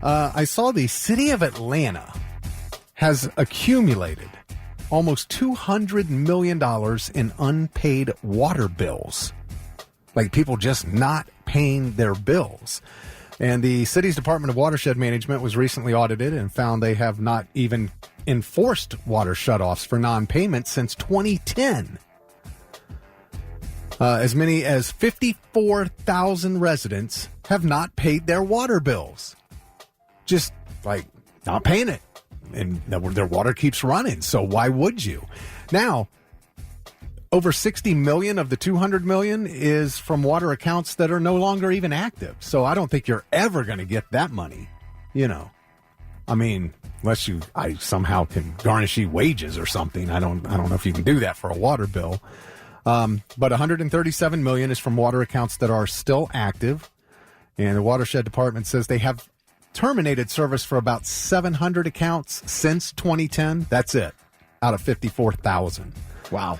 I saw the city of Atlanta has accumulated almost $200 million in unpaid water bills. Like people just not paying their bills. And the city's Department of Watershed Management was recently audited and found they have not even enforced water shutoffs for non-payment since 2010. As many as 54,000 residents have not paid their water bills. Just like not paying it. And their water keeps running. So why would you? Now, over 60 million of the 200 million is from water accounts that are no longer even active. So I don't think you're ever going to get that money, I mean, unless I somehow can garnish you wages or something. I don't know if you can do that for a water bill. But 137 million is from water accounts that are still active. And the Watershed Department says they have terminated service for about 700 accounts since 2010. That's it, out of 54,000. Wow.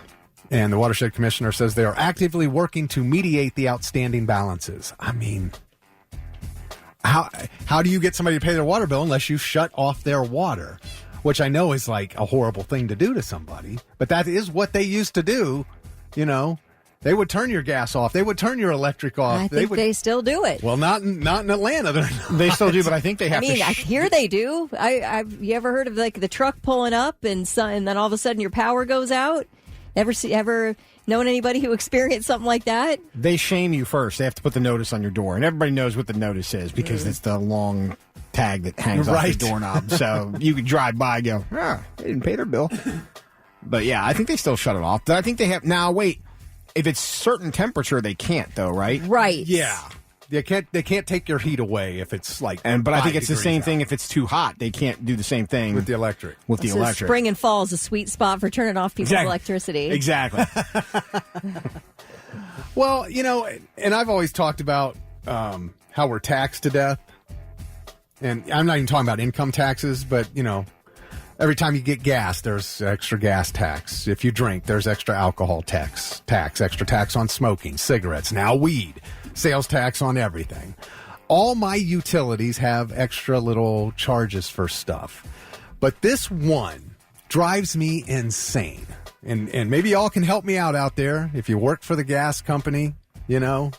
And the Watershed Commissioner says they are actively working to mediate the outstanding balances. I mean, how do you get somebody to pay their water bill unless you shut off their water? Which I know is like a horrible thing to do to somebody, but that is what they used to do, They would turn your gas off. They would turn your electric off. I think they still do it. Well, not in Atlanta. They still do, but I think they have to. I hear they do. You ever heard of like the truck pulling up and then all of a sudden your power goes out? Ever known anybody who experienced something like that? They shame you first. They have to put the notice on your door, and everybody knows what the notice is because it's the long tag that hangs off the doorknob. So you can drive by and go, they didn't pay their bill. But yeah, I think they still shut it off. I think they have now. Wait. If it's certain temperature, they can't, though, right? Right. Yeah. They can't take your heat away if it's like. But I think it's the same thing if it's too hot. They can't do the same thing with the electric. Spring and fall is a sweet spot for turning off people's electricity. Exactly. Well, and I've always talked about how we're taxed to death. And I'm not even talking about income taxes, but, every time you get gas, there's extra gas tax. If you drink, there's extra alcohol tax, extra tax on smoking, cigarettes, now weed, sales tax on everything. All my utilities have extra little charges for stuff. But this one drives me insane. And maybe y'all can help me out there if you work for the gas company,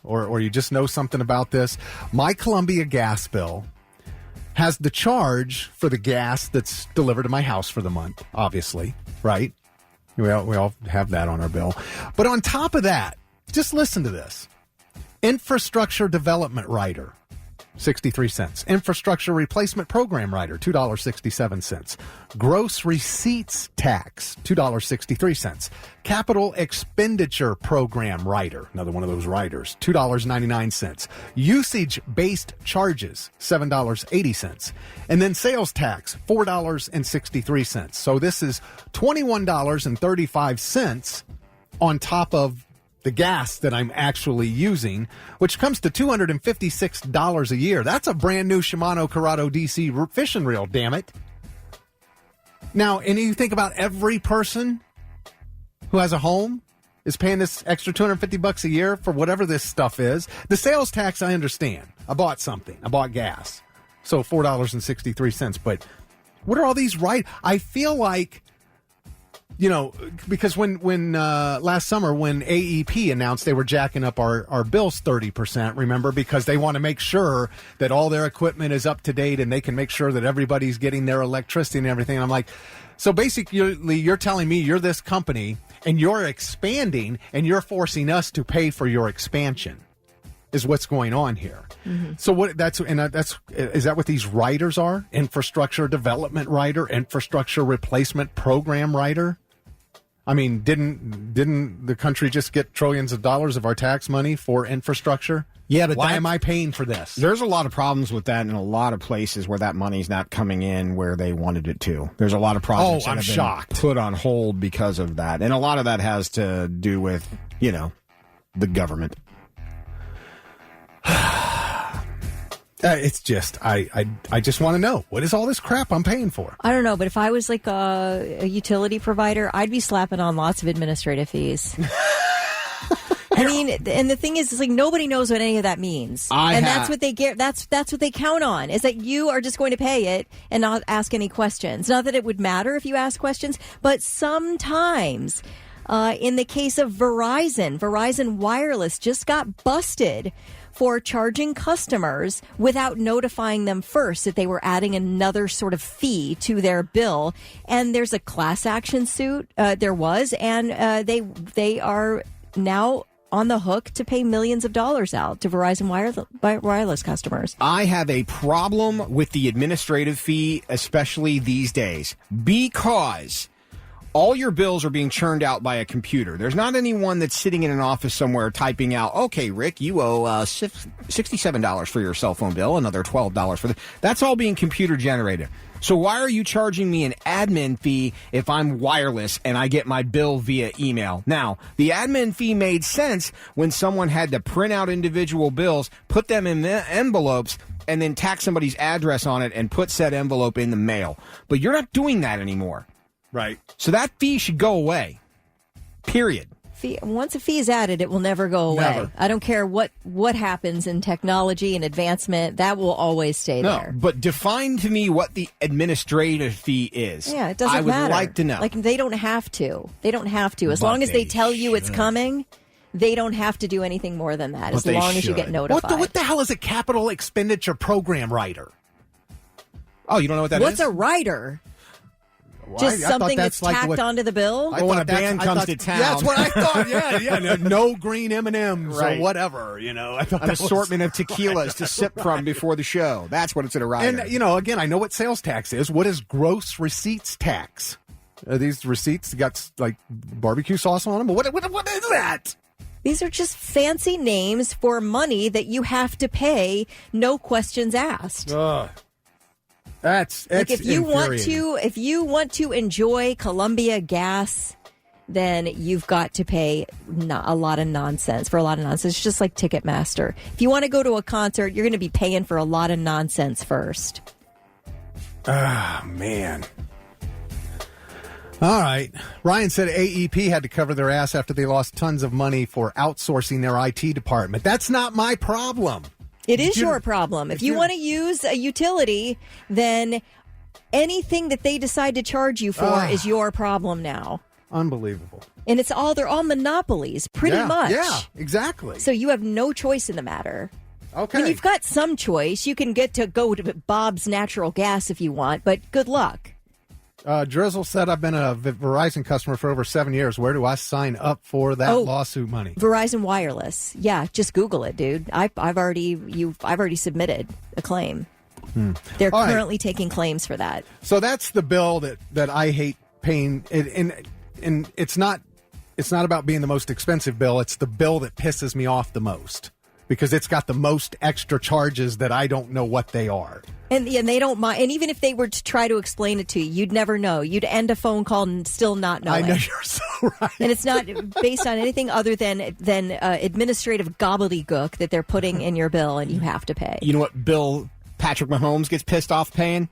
or you just know something about this. My Columbia gas bill has the charge for the gas that's delivered to my house for the month, obviously, right? We all have that on our bill. But on top of that, just listen to this. Infrastructure Development Rider, 63 cents. Infrastructure Replacement Program Rider, $2.67. Gross Receipts Tax, $2.63. Capital Expenditure Program Rider, another one of those riders, $2.99. Usage-based charges, $7.80. And then sales tax, $4.63. So this is $21.35 on top of the gas that I'm actually using, which comes to $256 a year. That's a brand new Shimano Corrado DC fishing reel, damn it. Now, and you think about every person who has a home is paying this extra $250 a year for whatever this stuff is. The sales tax, I understand. I bought something. I bought gas. So $4.63. But what are all these I feel like, because when last summer when AEP announced they were jacking up our bills 30%, remember, because they want to make sure that all their equipment is up to date and they can make sure that everybody's getting their electricity and everything. And I'm like, so basically you're telling me you're this company and you're expanding and you're forcing us to pay for your expansion is what's going on here. Mm-hmm. So is that what these riders are? Infrastructure Development Rider, Infrastructure Replacement Program Rider? I mean, didn't the country just get trillions of dollars of our tax money for infrastructure? Yeah, but why am I paying for this? There's a lot of problems with that in a lot of places where that money's not coming in where they wanted it to. There's a lot of projects that have been put on hold because of that. And a lot of that has to do with, the government. It's just, I just want to know, what is all this crap I'm paying for? I don't know, but if I was like a utility provider, I'd be slapping on lots of administrative fees. I mean, and the thing is like nobody knows what any of that means, that's what they get. That's what they count on, is that you are just going to pay it and not ask any questions. Not that it would matter if you ask questions, but sometimes, in the case of Verizon Wireless just got busted for charging customers without notifying them first that they were adding another sort of fee to their bill. And there's a class action suit. There was, and they are now on the hook to pay millions of dollars out to Verizon Wireless customers. I have a problem with the administrative fee, especially these days, because all your bills are being churned out by a computer. There's not anyone that's sitting in an office somewhere typing out, okay, Rick, you owe $67 for your cell phone bill, another $12 for That's all being computer generated. So why are you charging me an admin fee if I'm wireless and I get my bill via email? Now, the admin fee made sense when someone had to print out individual bills, put them in envelopes, and then tack somebody's address on it and put said envelope in the mail. But you're not doing that anymore. Right. So that fee should go away. Period. Once a fee is added, it will never go away. Never. I don't care what happens in technology and advancement, that will always stay there. But define to me what the administrative fee is. Yeah, it doesn't matter. I would like to know. Like, they don't have to. They don't have to. As long as they tell you it's coming, they don't have to do anything more than that. As long as you get notified. What the hell is a capital expenditure program writer? Oh, you don't know what that is? What's a writer? Well, Just something that's like tacked onto the bill? When a band comes to town. That's what I thought. Yeah. No green M&Ms right. or whatever. I thought an assortment of tequilas to sip from before the show. That's what it's at a rider. And, again, I know what sales tax is. What is gross receipts tax? Are these receipts got, like, barbecue sauce on them? What is that? These are just fancy names for money that you have to pay, no questions asked. That's like if you want to enjoy Columbia Gas, then you've got to pay a lot of nonsense. It's just like Ticketmaster. If you want to go to a concert, you're going to be paying for a lot of nonsense first. Ah, man. All right. Ryan said AEP had to cover their ass after they lost tons of money for outsourcing their IT department. That's not my problem. It is your problem. If you want to use a utility, then anything that they decide to charge you for is your problem now. Unbelievable. And they're all monopolies, pretty much. Yeah, exactly. So you have no choice in the matter. Okay. I mean, you've got some choice. You can get to go to Bob's Natural Gas if you want, but good luck. Drizzle said, I've been a Verizon customer for over 7 years. Where do I sign up for that lawsuit money? Verizon Wireless. Yeah, just Google it, dude. I've already submitted a claim. They're currently taking claims for that. So that's the bill that I hate paying. And it's not about being the most expensive bill. It's the bill that pisses me off the most because it's got the most extra charges that I don't know what they are. And they don't mind. And even if they were to try to explain it to you, you'd never know. You'd end a phone call and still not know. I know, you're so right. And it's not based on anything other than administrative gobbledygook that they're putting in your bill, and you have to pay. You know what Bill Patrick Mahomes gets pissed off paying?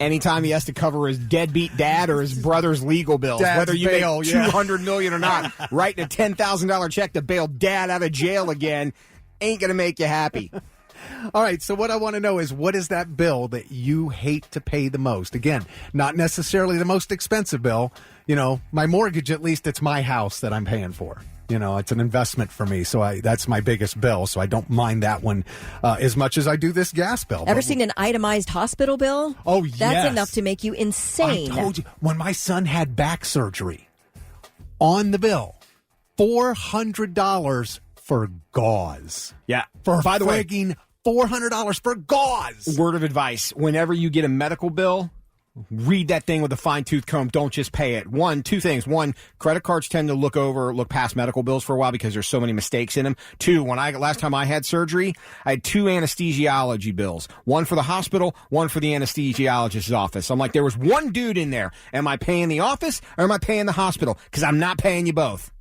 Anytime he has to cover his deadbeat dad or his brother's legal bills, whether you bail, make $200 million or not, writing a $10,000 check to bail dad out of jail again ain't going to make you happy. All right, so what I want to know is, what is that bill that you hate to pay the most? Again, not necessarily the most expensive bill. My mortgage, at least it's my house that I'm paying for. It's an investment for me, so that's my biggest bill, so I don't mind that one as much as I do this gas bill. Ever seen an itemized hospital bill? Oh, yes. That's enough to make you insane. I told you, when my son had back surgery, on the bill, $400 for gauze. Yeah. By the way, $400 for gauze. Word of advice: whenever you get a medical bill, read that thing with a fine-tooth comb. Don't just pay it. Two things. One, credit cards tend to look past medical bills for a while because there's so many mistakes in them. Two, last time I had surgery, I had 2 anesthesiology bills. One for the hospital, one for the anesthesiologist's office. I'm like, there was one dude in there. Am I paying the office or am I paying the hospital? Because I'm not paying you both.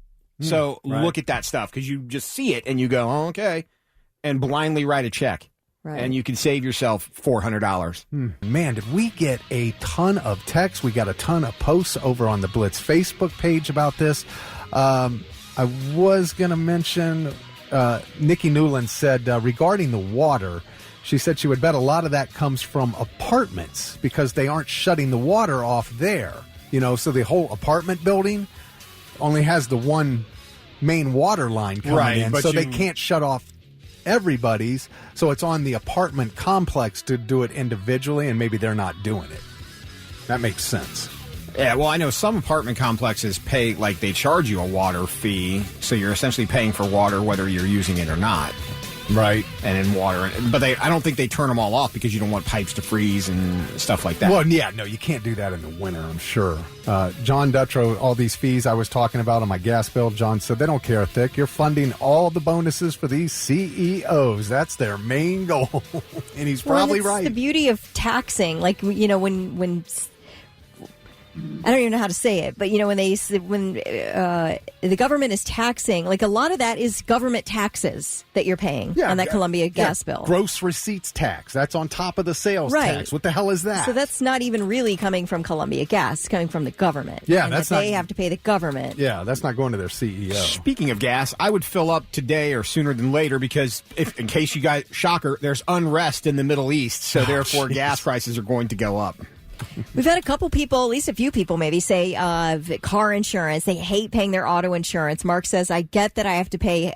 So look at that stuff, because you just see it and you go, oh, okay, and blindly write a check. Right. And you can save yourself $400. Man, did we get a ton of texts? We got a ton of posts over on the Blitz Facebook page about this. I was going to mention, Nikki Newland said regarding the water, she said she would bet a lot of that comes from apartments because they aren't shutting the water off there. So the whole apartment building only has the one main water line coming in, so they can't shut off everybody's. So it's on the apartment complex to do it individually, and maybe they're not doing it. That makes sense. Yeah, well, I know some apartment complexes pay, like they charge you a water fee, so you're essentially paying for water whether you're using it or not. Right. And in water. But I don't think they turn them all off because you don't want pipes to freeze and stuff like that. Well, yeah, no, you can't do that in the winter, I'm sure. John Dutrow, all these fees I was talking about on my gas bill, John said they don't care, Thick. You're funding all the bonuses for these CEOs. That's their main goal. And he's probably right. The beauty of taxing, like, when I don't even know how to say it, but when the government is taxing, like a lot of that is government taxes that you're paying on that Columbia gas bill. Gross receipts tax. That's on top of the sales tax. What the hell is that? So that's not even really coming from Columbia Gas. It's coming from the government. Yeah, that's not. They have to pay the government. Yeah, that's not going to their CEO. Speaking of gas, I would fill up today or sooner than later because in case you guys, shocker, there's unrest in the Middle East, so therefore gas prices are going to go up. We've had a couple people, at least a few people maybe, say car insurance. They hate paying their auto insurance. Mark says, I get that I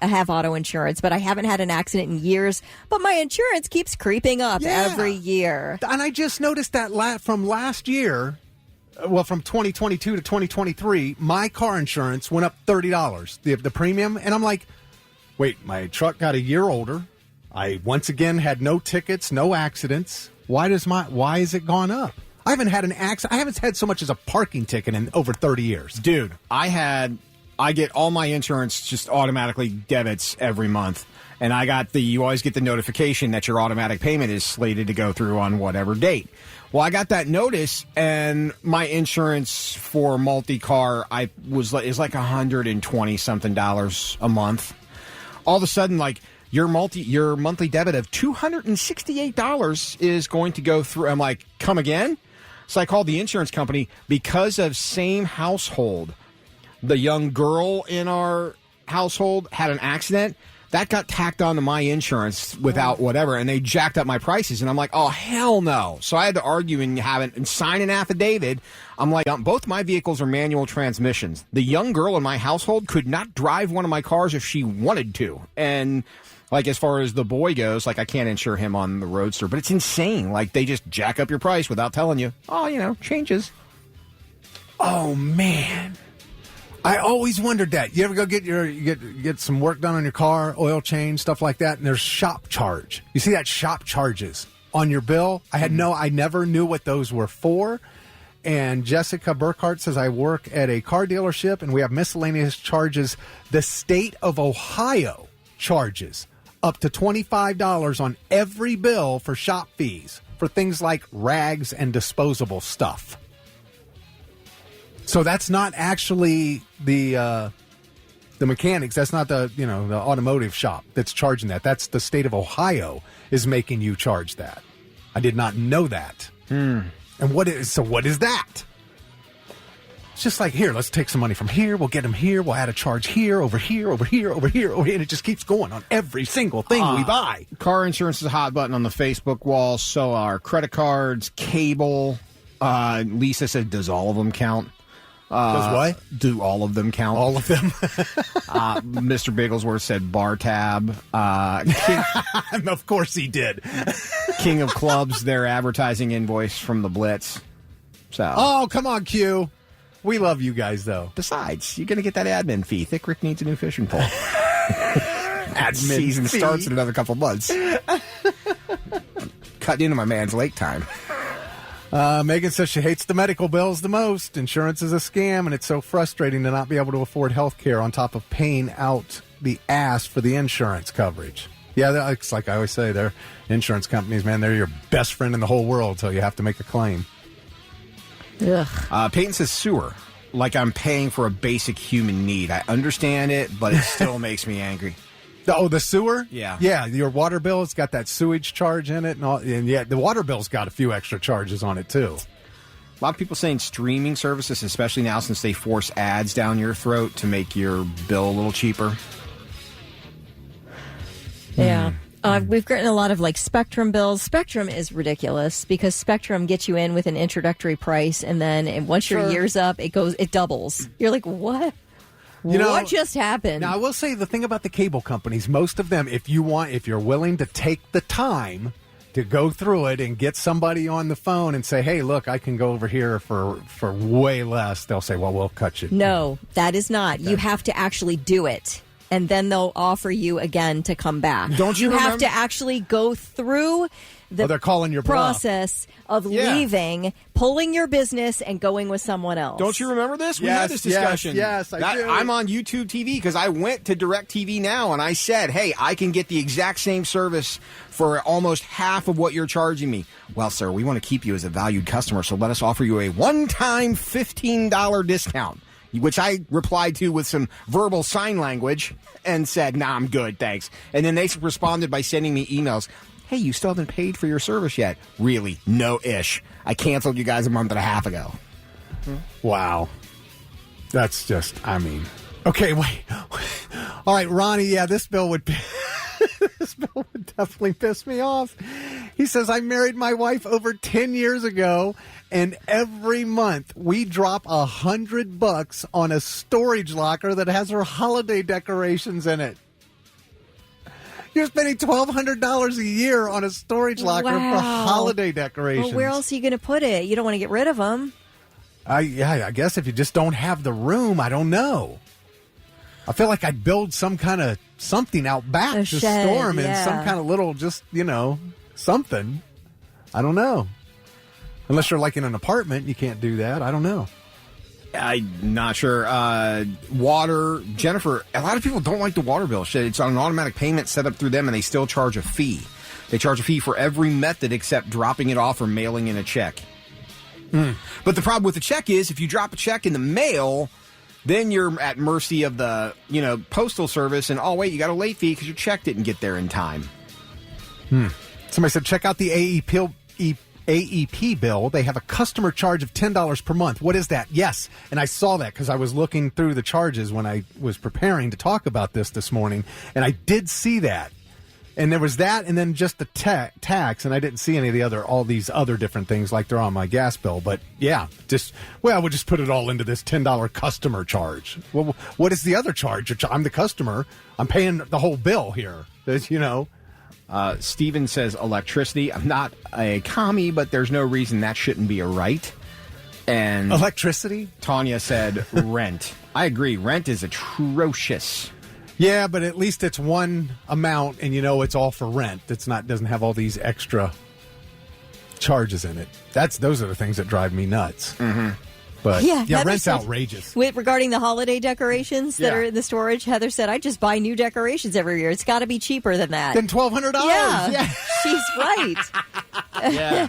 have auto insurance, but I haven't had an accident in years. But my insurance keeps creeping up every year. And I just noticed that from last year, from 2022 to 2023, my car insurance went up $30, the premium. And I'm like, wait, my truck got a year older. I once again had no tickets, no accidents. Why is it gone up? I haven't had an accident. I haven't had so much as a parking ticket in over 30 years. Dude, I get all my insurance just automatically debits every month. And you always get the notification that your automatic payment is slated to go through on whatever date. Well, I got that notice, and my insurance for multi-car is like $120-something a month. All of a sudden, like, your monthly debit of $268 is going to go through. I'm like, come again? So I called the insurance company because of same household. The young girl in our household had an accident. That got tacked onto my insurance without whatever, and they jacked up my prices. And I'm like, oh, hell no. So I had to argue and sign an affidavit. I'm like, both my vehicles are manual transmissions. The young girl in my household could not drive one of my cars if she wanted to. And like, as far as the boy goes, like, I can't insure him on the Roadster, but it's insane. Like, they just jack up your price without telling you. Oh, changes. Oh, man. I always wondered that. You ever go get some work done on your car, oil change, stuff like that, and there's shop charge. You see that shop charges on your bill? I never knew what those were for. And Jessica Burkhart says, I work at a car dealership, and we have miscellaneous charges. The state of Ohio charges up to $25 on every bill for shop fees for things like rags and disposable stuff. So that's not actually the mechanics. That's not the automotive shop that's charging that. That's the state of Ohio is making you charge that. I did not know that. And what is that? It's just like, here, let's take some money from here. We'll get them here. We'll add a charge here, over here, over here, over here, over here. And it just keeps going on every single thing we buy. Car insurance is a hot button on the Facebook wall. So are credit cards, cable. Lisa said, does all of them count? Does what? Do all of them count? All of them? Mr. Bigglesworth said bar tab. Of course he did. King of Clubs, their advertising invoice from the Blitz. So. Oh, come on, Q. We love you guys, though. Besides, you're going to get that admin fee. Thick Rick needs a new fishing pole. Ad season starts in another couple months. Cut into my man's lake time. Megan says she hates the medical bills the most. Insurance is a scam, and it's so frustrating to not be able to afford health care on top of paying out the ass for the insurance coverage. Yeah, it's like I always say, they're insurance companies, man. They're your best friend in the whole world until you have to make a claim. Ugh. Peyton says sewer. Like I'm paying for a basic human need. I understand it, but it still makes me angry. Oh, the sewer? Yeah. Yeah, your water bill, it's got that sewage charge in it. And yeah, the water bill's got a few extra charges on it, too. A lot of people saying streaming services, especially now since they force ads down your throat to make your bill a little cheaper. Yeah. We've gotten a lot of like Spectrum bills. Spectrum is ridiculous because Spectrum gets you in with an introductory price, and then once your year's up, it doubles. You're like, what? What just happened? Now, I will say the thing about the cable companies, most of them, if you're willing to take the time to go through it and get somebody on the phone and say, hey, look, I can go over here for way less, they'll say, well, we'll cut you. No, that is not. You have to actually do it. And then they'll offer you again to come back. Don't you have to actually go through the they're calling your process of leaving, pulling your business, and going with someone else. Don't you remember this? We had this discussion. Yes, I do. I'm on YouTube TV because I went to DirecTV Now and I said, hey, I can get the exact same service for almost half of what you're charging me. Well, sir, we want to keep you as a valued customer, so let us offer you a one-time $15 discount. Which I replied to with some verbal sign language and said, nah, I'm good, thanks. And then they responded by sending me emails. Hey, you still haven't paid for your service yet. Really? No-ish. I canceled you guys a month and a half ago. Wow. That's just, okay, wait. All right, Ronnie, this bill would definitely piss me off. He says, I married my wife over 10 years ago, and every month we drop $100 on a storage locker that has her holiday decorations in it. You're spending $1,200 a year on a storage locker for holiday decorations. Well, where else are you going to put it? You don't want to get rid of them. I guess if you just don't have the room, I don't know. I feel like I'd build some kind of something out back to shed, store them in some kind of little, just, something. I don't know. Unless you're like in an apartment, you can't do that. I don't know. I'm not sure. Water, Jennifer, a lot of people don't like the water bill. It's on an automatic payment set up through them, and they still charge a fee. They charge a fee for every method except dropping it off or mailing in a check. But the problem with the check is if you drop a check in the mail, then you're at mercy of the postal service, and oh, wait, you got a late fee because your check didn't get there in time. Somebody said, check out the AEP bill. They have a customer charge of $10 per month. What is that? Yes. And I saw that because I was looking through the charges when I was preparing to talk about this morning. And I did see that. And there was that and then just the tax. And I didn't see any of all these other different things like they're on my gas bill. But yeah, we'll just put it all into this $10 customer charge. Well, what is the other charge? I'm the customer. I'm paying the whole bill here. Steven says electricity. I'm not a commie, but there's no reason that shouldn't be a right. And electricity? Tanya said rent. I agree. Rent is atrocious. Yeah, but at least it's one amount, and it's all for rent. Doesn't have all these extra charges in it. Those are the things that drive me nuts. Mm-hmm. But rent's outrageous. Regarding the holiday decorations that are in the storage, Heather said, I just buy new decorations every year. It's got to be cheaper than that. Than $1,200? Yeah. She's right. Yeah.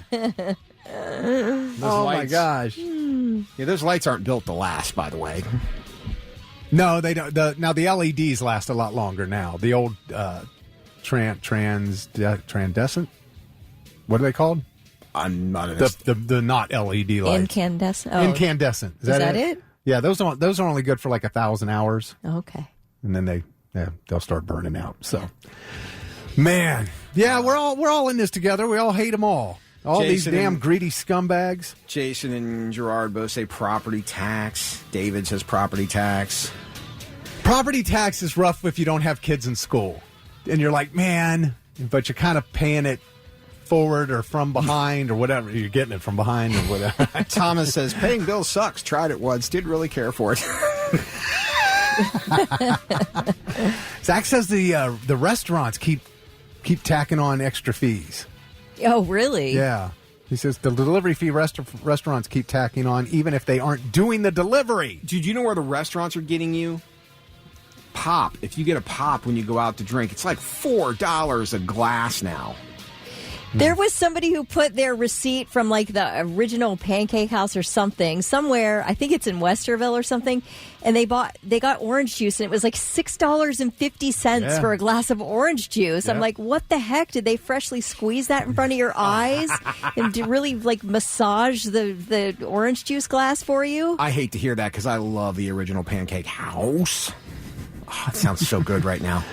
My gosh. Yeah, those lights aren't built to last, by the way. No, they don't. Now, the LEDs last a lot longer now. The old transcendent? What are they called? I'm not the not LED lights. Incandescent. Oh. Incandescent. Is that it? Yeah, those are only good for like 1,000 hours. Okay. And then they'll start burning out. So, man, we're all in this together. We all hate them all. These damn greedy scumbags. Jason and Gerard both say property tax. David says property tax. Property tax is rough if you don't have kids in school, and you're like, man, but you're kind of paying it forward or from behind or whatever. You're getting it from behind or whatever. Thomas says paying bills sucks. Tried it once. Didn't really care for it. Zach says the restaurants keep tacking on extra fees. Oh, really? Yeah. He says the delivery fee restaurants keep tacking on even if they aren't doing the delivery. Dude, you know where the restaurants are getting you? Pop. If you get a pop when you go out to drink, it's like $4 a glass now. There was somebody who put their receipt from like the original Pancake House or something somewhere. I think it's in Westerville or something. And they got orange juice, and it was like $6.50 for a glass of orange juice. I'm like, what the heck? Did they freshly squeeze that in front of your eyes and to really like massage the orange juice glass for you? I hate to hear that because I love the original Pancake House. Oh, it sounds so good right now.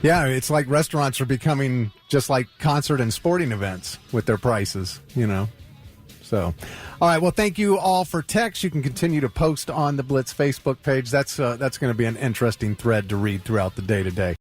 Yeah, it's like restaurants are becoming just like concert and sporting events with their prices, you know. So, all right. Well, thank you all for text. You can continue to post on the Blitz Facebook page. That's going to be an interesting thread to read throughout the day today.